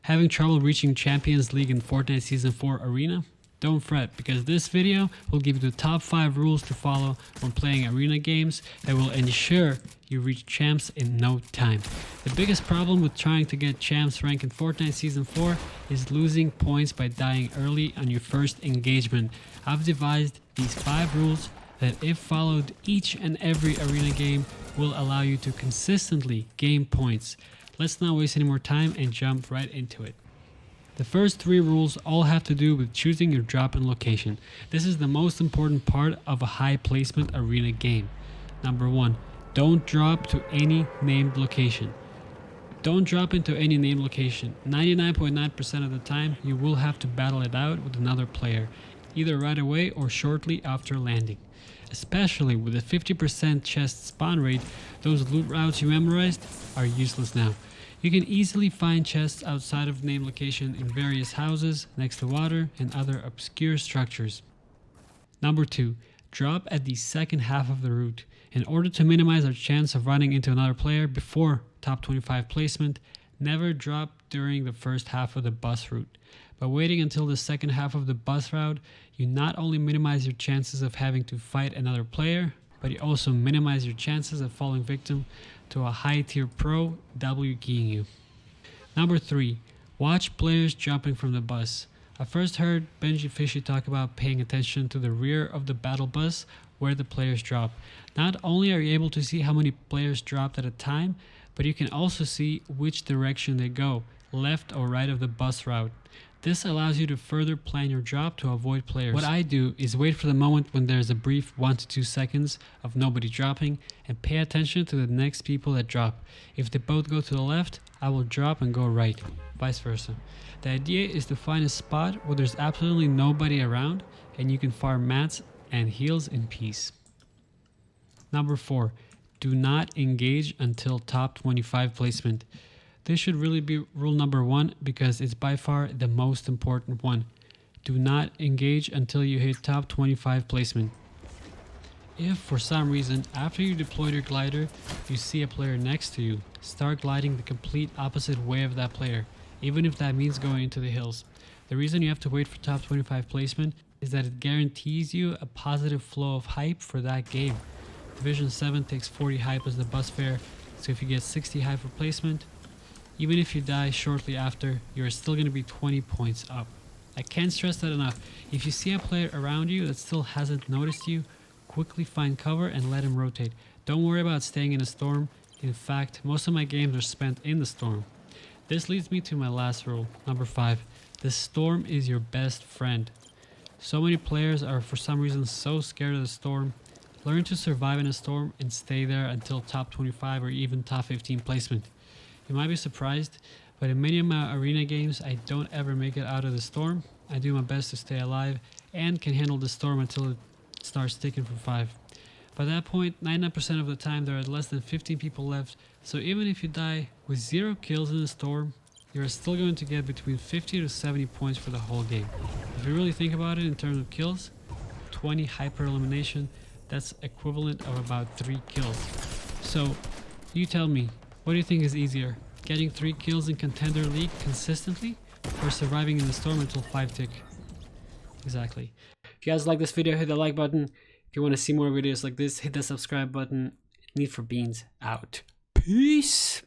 Having trouble reaching Champions League in Fortnite Season 4 Arena? Don't fret, because this video will give you the top 5 rules to follow when playing arena games that will ensure you reach champs in no time. The biggest problem with trying to get champs rank in Fortnite Season 4 is losing points by dying early on your first engagement. I've devised these 5 rules that, if followed each and every arena game, will allow you to consistently gain points. Let's not waste any more time and jump right into it. The first 3 rules all have to do with choosing your drop-in location. This is the most important part of a high placement arena game. Number 1, don't drop to any named location. Don't drop into any named location. 99.9% of the time you will have to battle it out with another player, either right away or shortly after landing. Especially with a 50% chest spawn rate, those loot routes you memorized are useless now. You can easily find chests outside of named location in various houses, next to water, and other obscure structures. Number 2, drop at the second half of the route. In order to minimize our chance of running into another player before top 25 placement, never drop during the first half of the bus route. By waiting until the second half of the bus route, you not only minimize your chances of having to fight another player, but you also minimize your chances of falling victim to a high tier pro W keying you. Number 3, watch players jumping from the bus. I first heard Benji Fishy talk about paying attention to the rear of the battle bus where the players drop. Not only are you able to see how many players dropped at a time, but you can also see which direction they go, left or right of the bus route. This allows you to further plan your drop to avoid players. What I do is wait for the moment when there's a brief 1 to 2 seconds of nobody dropping and pay attention to the next people that drop. If they both go to the left, I will drop and go right, vice versa. The idea is to find a spot where there's absolutely nobody around and you can farm mats and heals in peace. Number 4, do not engage until top 25 placement. This should really be rule number 1 because it's by far the most important one. Do not engage until you hit top 25 placement. If for some reason after you deployed your glider you see a player next to you, start gliding the complete opposite way of that player, even if that means going into the hills. The reason you have to wait for top 25 placement is that it guarantees you a positive flow of hype for that game. Division 7 takes 40 hype as the bus fare, so if you get 60 hype for placement, even if you die shortly after, you're still going to be 20 points up. I can't stress that enough. If you see a player around you that still hasn't noticed you, quickly find cover and let him rotate. Don't worry about staying in a storm. In fact, most of my games are spent in the storm. This leads me to my last rule, number 5. The storm is your best friend. So many players are for some reason so scared of the storm. Learn to survive in a storm and stay there until top 25 or even top 15 placement. You might be surprised, but in many of my arena games, I don't ever make it out of the storm. I do my best to stay alive and can handle the storm until it starts ticking for 5. By that point, 99% of the time there are less than 15 people left, so even if you die with 0 kills in the storm, you're still going to get between 50 to 70 points for the whole game. If you really think about it in terms of kills, 20 hyper elimination, that's equivalent of about 3 kills. So, you tell me, what do you think is easier? Getting 3 kills in Contender League consistently or surviving in the storm until 5 tick? Exactly. If you guys like this video, hit the like button. If you want to see more videos like this, hit the subscribe button. NEEDFORBEANS out. Peace!